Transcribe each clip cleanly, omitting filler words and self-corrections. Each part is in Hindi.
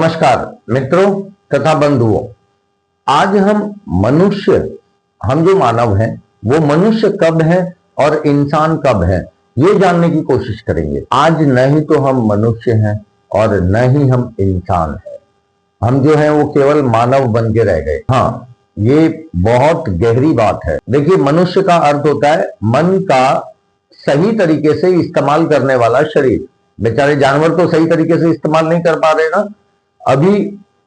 नमस्कार मित्रों तथा बंधुओं, आज हम जो मानव हैं वो मनुष्य कब है और इंसान कब है ये जानने की कोशिश करेंगे। आज न ही तो हम मनुष्य हैं और न ही हम इंसान हैं, हम जो हैं वो केवल मानव बन के रह गए। हाँ, ये बहुत गहरी बात है। देखिए, मनुष्य का अर्थ होता है मन का सही तरीके से इस्तेमाल करने वाला शरीर। बेचारे जानवर तो सही तरीके से इस्तेमाल नहीं कर पा रहे ना। अभी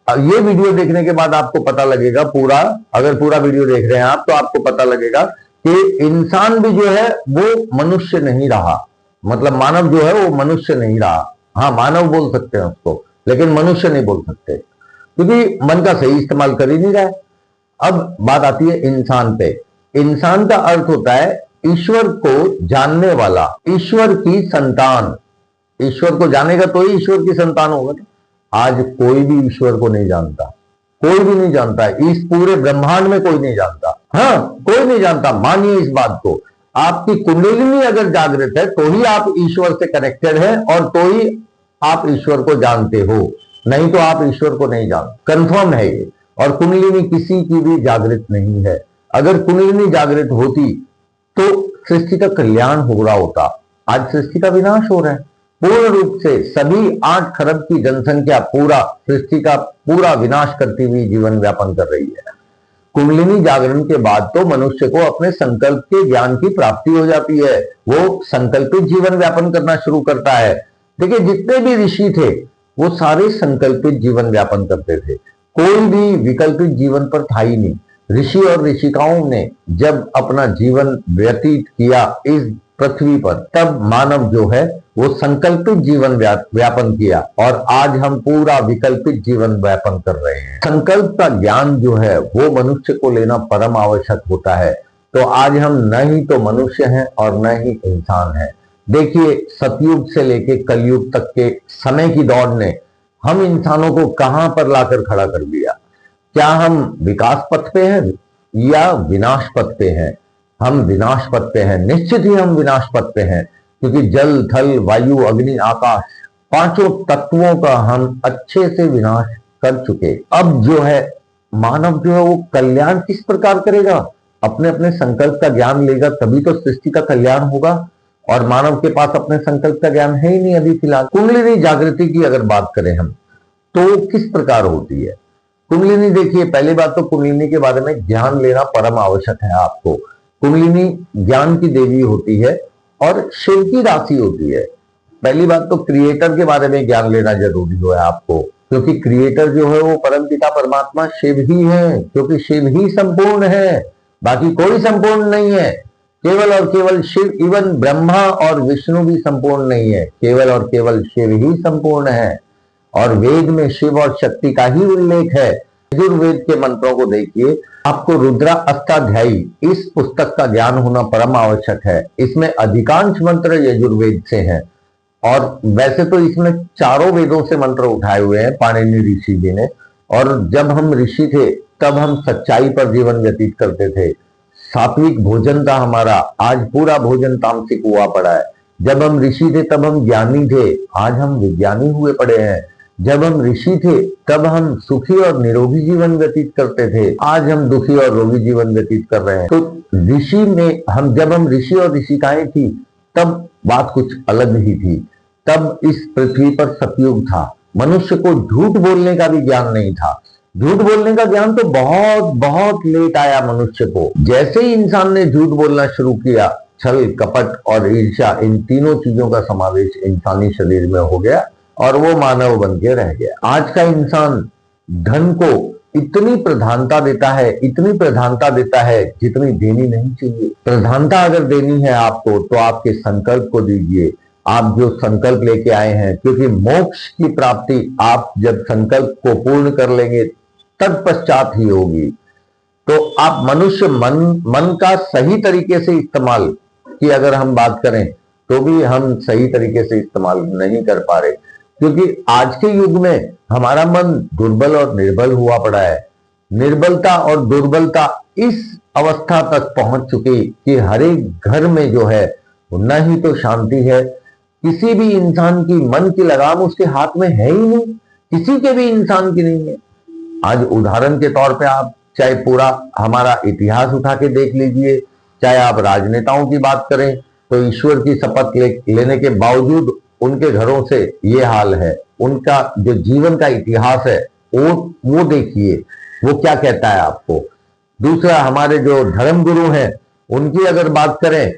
ये वीडियो देखने के बाद आपको पता लगेगा, अगर पूरा वीडियो देख रहे हैं आप तो आपको पता लगेगा कि इंसान भी जो है वो मनुष्य नहीं रहा। मतलब मानव जो है वो मनुष्य नहीं रहा। हाँ, मानव बोल सकते हैं उसको, लेकिन मनुष्य नहीं बोल सकते, क्योंकि मन का सही इस्तेमाल कर ही नहीं रहा है। अब बात आती है इंसान पे। इंसान का अर्थ होता है ईश्वर को जानने वाला, ईश्वर की संतान। ईश्वर को जानेगा तो ही ईश्वर की संतान होगा। आज कोई भी ईश्वर को नहीं जानता, कोई भी नहीं जानता है। इस पूरे ब्रह्मांड में कोई नहीं जानता। हाँ, कोई नहीं जानता। मानिए इस बात को, आपकी कुंडलिनी अगर जागृत है तो ही आप ईश्वर से कनेक्टेड है और तो ही आप ईश्वर को जानते हो, नहीं तो आप ईश्वर को नहीं जानते। कंफर्म है ये। और कुंडलिनी किसी की भी जागृत नहीं है। अगर कुंडलिनी जागृत होती तो सृष्टि का कल्याण हो रहा होता। आज सृष्टि का विनाश हो रहा है पूर्ण रूप से। सभी 8 खरब की जनसंख्या पूरा सृष्टि का पूरा विनाश करती हुई जीवन व्यापन कर रही है। कुंडलिनी जागरण के बाद तो मनुष्य को अपने संकल्प के ज्ञान की प्राप्ति हो जाती है। वो संकल्पित जीवन व्यापन करना शुरू करता है। देखिए, जितने भी ऋषि थे वो सारे संकल्पित जीवन व्यापन करते थे। कोई भी विकल्पित जीवन पर था ही नहीं। ऋषि और ऋषिकाओं ने जब अपना जीवन व्यतीत किया इस पृथ्वी पर, तब मानव जो है वो संकल्पित जीवन व्यापन किया और आज हम पूरा विकल्पित जीवन व्यापन कर रहे हैं। संकल्प का ज्ञान जो है वो मनुष्य को लेना परम आवश्यक होता है। तो आज हम न ही तो मनुष्य हैं और न ही इंसान हैं। देखिए, सतयुग से लेके कलयुग तक के समय की दौड़ ने हम इंसानों को कहां पर लाकर खड़ा कर दिया। क्या हम विकास पथ पे हैं या विनाश पथ पे हैं? हम विनाश पथ पे हैं, निश्चित ही हम विनाश पथ पे हैं, क्योंकि जल, थल, वायु, अग्नि, आकाश, 5 तत्वों का हम अच्छे से विनाश कर चुके। अब जो है मानव जो है वो कल्याण किस प्रकार करेगा? अपने अपने संकल्प का ज्ञान लेगा तभी तो सृष्टि का कल्याण होगा। और मानव के पास अपने संकल्प का ज्ञान है ही नहीं अभी फिलहाल। कुंडलिनी जागृति की अगर बात करें हम तो किस प्रकार होती है कुंडलिनी? देखिए, पहली बात तो कुंडलिनी के बारे में ज्ञान लेना परम आवश्यक है आपको। कुंडलिनी ज्ञान की देवी होती है और शिव की राशि होती है। पहली बात तो क्रिएटर के बारे में ज्ञान लेना जरूरी है आपको, क्योंकि क्रिएटर जो है वो परम पिता परमात्मा शिव ही है, क्योंकि शिव ही संपूर्ण है, बाकी कोई संपूर्ण नहीं है। केवल और केवल शिव। इवन ब्रह्मा और विष्णु भी संपूर्ण नहीं है, केवल और केवल शिव ही संपूर्ण है। और वेद में शिव और शक्ति का ही उल्लेख है। यजुर्वेद के मंत्रों को देखिए, आपको रुद्रा अष्टाध्यायी इस पुस्तक का ज्ञान होना परम आवश्यक है। इसमें अधिकांश मंत्र यजुर्वेद से हैं और वैसे तो इसमें 4 वेदों से मंत्र उठाए हुए हैं पाणिनि ऋषि जी ने। और जब हम ऋषि थे तब हम सच्चाई पर जीवन व्यतीत करते थे। सात्विक भोजन था हमारा, आज पूरा भोजन तामसिक हुआ पड़ा है। जब हम ऋषि थे तब हम ज्ञानी थे, आज हम विज्ञानी हुए पड़े हैं। जब हम ऋषि थे तब हम सुखी और निरोगी जीवन व्यतीत करते थे, आज हम दुखी और रोगी जीवन व्यतीत कर रहे हैं। तो जब हम ऋषि और ऋषिकाएं थी तब बात कुछ अलग ही थी। तब इस पृथ्वी पर सतयुग था। मनुष्य को झूठ बोलने का भी ज्ञान नहीं था। झूठ बोलने का ज्ञान तो बहुत बहुत लेट आया मनुष्य को। जैसे ही इंसान ने झूठ बोलना शुरू किया, छल, कपट और ईर्ष्या, इन तीनों चीजों का समावेश इंसानी शरीर में हो गया और वो मानव बन के रह गया। आज का इंसान धन को इतनी प्रधानता देता है, इतनी प्रधानता देता है जितनी देनी नहीं चाहिए। प्रधानता अगर देनी है आपको तो आपके संकल्प को दीजिए। आप जो संकल्प लेके आए हैं, क्योंकि मोक्ष की प्राप्ति आप जब संकल्प को पूर्ण कर लेंगे तत्पश्चात ही होगी। तो आप मनुष्य मन का सही तरीके से इस्तेमाल की अगर हम बात करें तो भी हम सही तरीके से इस्तेमाल नहीं कर पा रहे, क्योंकि आज के युग में हमारा मन दुर्बल और निर्बल हुआ पड़ा है। निर्बलता और दुर्बलता इस अवस्था तक पहुंच चुकी कि हर एक घर में जो है न ही तो शांति है, किसी भी इंसान की मन की लगाम उसके हाथ में है ही नहीं किसी के भी इंसान की नहीं है। आज उदाहरण के तौर पे आप चाहे पूरा हमारा इतिहास उठा के देख लीजिए, चाहे आप राजनेताओं की बात करें, तो ईश्वर की शपथ लेने के बावजूद उनके घरों से ये हाल है। उनका जो जीवन का इतिहास है वो देखिए, वो क्या कहता है आपको। दूसरा, हमारे जो धर्म गुरु हैं उनकी अगर बात करें,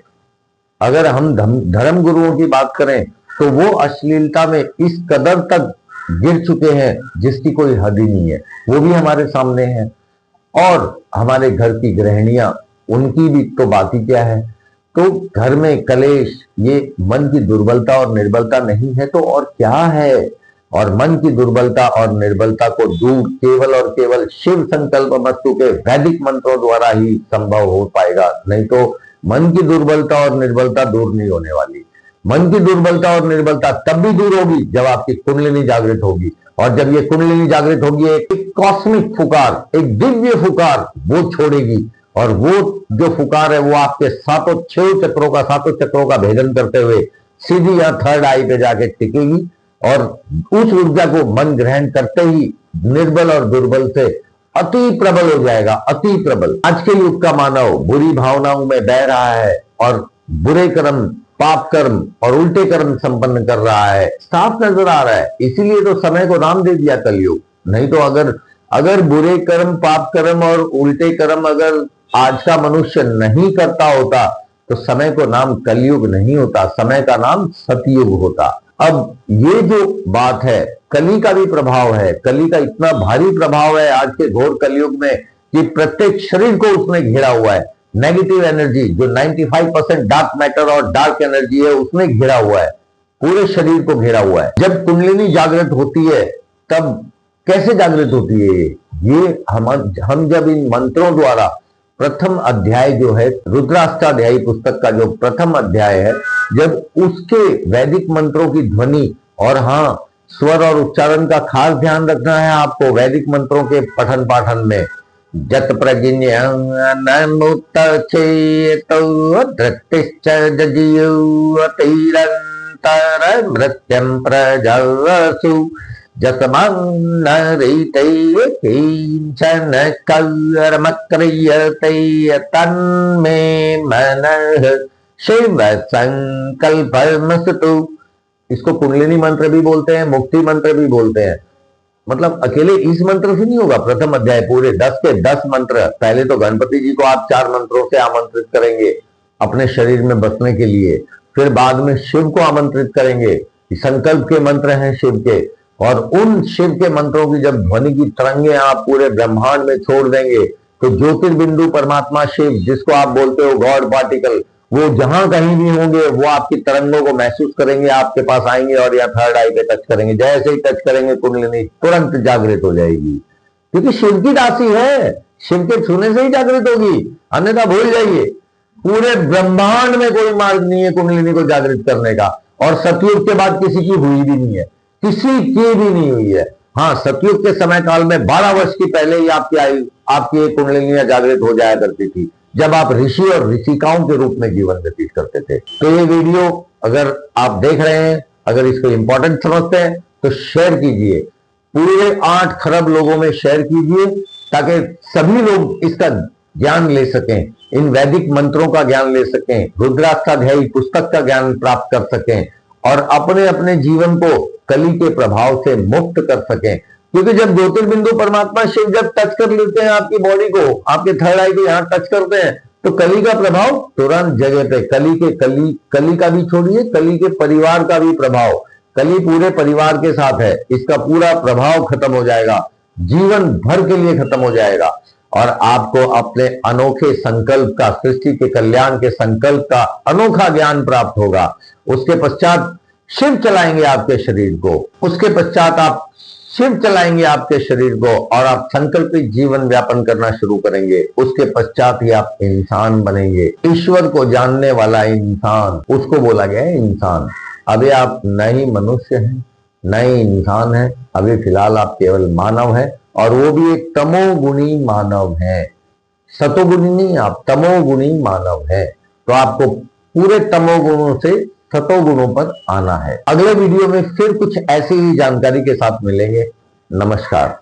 अगर हम धर्म गुरुओं की बात करें, तो वो अश्लीलता में इस कदर तक गिर चुके हैं जिसकी कोई हद ही नहीं है। वो भी हमारे सामने है। और हमारे घर की गृहिणियां, उनकी भी तो बात ही क्या है। तो घर में कलेश, ये मन की दुर्बलता और निर्बलता नहीं है तो और क्या है। और मन की दुर्बलता और निर्बलता को दूर केवल और केवल शिव संकल्प मस्तु के वैदिक मंत्रों द्वारा ही संभव हो पाएगा। नहीं तो मन की दुर्बलता और निर्बलता दूर नहीं होने वाली। मन की दुर्बलता और निर्बलता तब भी दूर होगी जब आपकी कुंडलिनी जागृत होगी। और जब ये कुंडलिनी जागृत होगी, एक कॉस्मिक फुकार, एक दिव्य फुकार वो छोड़ेगी। और वो जो फुकार है वो आपके सातों चक्रों का भेदन करते हुए सीधी यहाँ थर्ड आई पे जाके टिकेगी। और उस ऊर्जा को मन ग्रहण करते ही निर्बल और दुर्बल से अति प्रबल हो जाएगा, अति प्रबल। आज के युग का मानव बुरी भावनाओं में बह रहा है और बुरे कर्म, पाप कर्म और उल्टे कर्म संपन्न कर रहा है, साफ नजर आ रहा है। इसीलिए तो समय को नाम दे दिया कलयुग। नहीं तो अगर बुरे कर्म, पाप कर्म और उल्टे कर्म अगर आज का मनुष्य नहीं करता होता तो समय को नाम कलयुग नहीं होता, समय का नाम सतयुग होता। अब ये जो बात है, कली का भी प्रभाव है। कली का इतना भारी प्रभाव है आज के घोर कलयुग में कि प्रत्येक शरीर को उसने घेरा हुआ है। नेगेटिव एनर्जी जो 95% डार्क मैटर और डार्क एनर्जी है उसने घेरा हुआ है, पूरे शरीर को घेरा हुआ है। जब कुंडलिनी जागृत होती है तब कैसे जागृत होती है ये हम जब इन मंत्रों द्वारा प्रथम अध्याय जो है रुद्राष्टाध्यायी पुस्तक का जो प्रथम अध्याय है, जब उसके वैदिक मंत्रों की ध्वनि, और हाँ, स्वर और उच्चारण का खास ध्यान रखना है आपको वैदिक मंत्रों के पठन पाठन में। जत मृत्यं प्रजसु किंचन कर्म क्रियते तन्मे मनः शिव संकल्पमस्तु। इसको कुंडलिनी मंत्र भी बोलते हैं, मुक्ति मंत्र भी बोलते हैं। मतलब अकेले इस मंत्र से नहीं होगा। प्रथम अध्याय पूरे 10 के 10 मंत्र। पहले तो गणपति जी को आप 4 मंत्रों से आमंत्रित करेंगे अपने शरीर में बसने के लिए, फिर बाद में शिव को आमंत्रित करेंगे। संकल्प के मंत्र हैं शिव के, और उन शिव के मंत्रों की जब ध्वनि की तरंगे आप पूरे ब्रह्मांड में छोड़ देंगे तो ज्योतिर्बिंदु परमात्मा शिव, जिसको आप बोलते हो गॉड पार्टिकल, वो जहां कहीं भी होंगे वो आपकी तरंगों को महसूस करेंगे, आपके पास आएंगे और या थर्ड आई पे टच करेंगे। जैसे ही टच करेंगे कुंडलिनी तुरंत जागृत हो जाएगी, क्योंकि शिव की दासी है। शिव के छूने से ही जागृत होगी, अन्यथा भूल जाइए। पूरे ब्रह्मांड में कोई मार्ग नहीं है कुंडलिनी को जागृत करने का, और सतयुग के बाद किसी की हुई भी नहीं है, किसी की भी नहीं हुई है। हाँ, सतयुग के समय काल में 12 वर्ष की पहले ही आपकी कुंडलिनियां जागृत हो जाया करती थी, जब आप ऋषि और ऋषिकाओं के रूप में जीवन व्यतीत करते थे। तो ये वीडियो अगर आप देख रहे हैं, अगर इसको इंपॉर्टेंट समझते हैं तो शेयर कीजिए, पूरे 8 खरब लोगों में शेयर कीजिए, ताकि सभी लोग इसका ज्ञान ले सकें, इन वैदिक मंत्रों का ज्ञान ले सकें, रुद्राष्टाध्यायी पुस्तक का ज्ञान प्राप्त कर सकें और अपने अपने जीवन को कली के प्रभाव से मुक्त कर सकें। क्योंकि जब ज्योतिर्बिंदु परमात्मा शिव जब टच कर लेते हैं आपकी बॉडी को, आपके थर्ड आई को यहां टच करते हैं, तो कली का प्रभाव तुरंत जगह पे, कली का भी छोड़िए, कली के परिवार का भी प्रभाव, कली पूरे परिवार के साथ है, इसका पूरा प्रभाव खत्म हो जाएगा, जीवन भर के लिए खत्म हो जाएगा। और आपको अपने अनोखे संकल्प का, सृष्टि के कल्याण के संकल्प का अनोखा ज्ञान प्राप्त होगा। उसके पश्चात शिव चलाएंगे आपके शरीर को, उसके पश्चात आप शिव चलाएंगे आपके शरीर को और आप संकल्पित जीवन व्यापन करना शुरू करेंगे। उसके पश्चात ही आप इंसान बनेंगे, ईश्वर को जानने वाला इंसान, उसको बोला गया है इंसान। अभी आप नए मनुष्य हैं, नए इंसान हैं, अभी फिलहाल आप केवल मानव हैं, और वो भी एक तमोगुणी मानव है, सतोगुणी नहीं, आप तमोगुणी मानव है। तो आपको पूरे तमोगुणों से सतोगुणों पर आना है। अगले वीडियो में फिर कुछ ऐसी ही जानकारी के साथ मिलेंगे। नमस्कार।